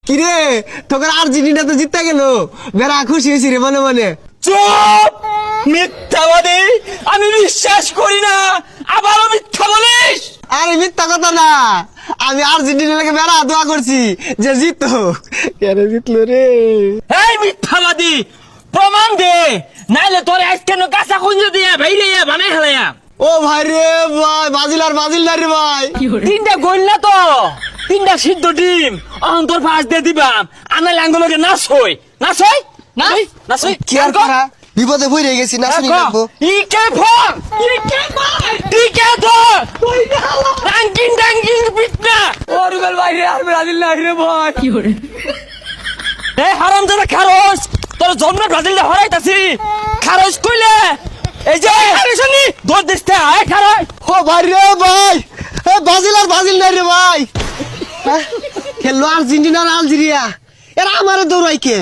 কিরে তোকে আর্জেন্টিনা তো জিততে গেল, বেড়া খুশি হয়েছি রে মনে মনে। চুপ, মিথ্যাবাদী, আমি বিশ্বাস করি না, আবারও মিথ্যা বলিস। আরে মিথ্যা কথা না, আমি আর্জেন্টিনাকে বেড়া দোয়া করছি যে জিতো। কেন জিতলো রে? এই মিথ্যাবাদী, প্রমাণ দে, নাইলে তোর কেন কাঁচা কুঞ্জ দিয়ে ভাইলে বানাই খেলাইয়া। ও ভাই রে ভাই, বাজিল না রে ভাই। তিনটা গোল না তো, তিনটা সিদ্ধ ডিম অহন তোর পাঁচ দিয়ে দিবাম। আনা লাঙ্গলকে নাচ হই নাচ হই কি আর করা, বিপদে পড়ে গেছি, না শুনি লাগবো। ইকে ফোন ইকে ধর রাঙ্কিং পিটনা। ওরুবেল ভাই রে, আর ব্রাজিল না রে ভাই। এ হারামজাদা খারস, তোর জন্ম ব্রাজিল হরাইতাছি। খারস কইলে এই যে শুনি দৌড় দিতে আয় খারাই। ও ভাই রে ভাই, বাজিল না রে ভাই। খেললো আর্জেন্টিনা আর আলজেরিয়া, এরা আমারে দৌড়াই কে?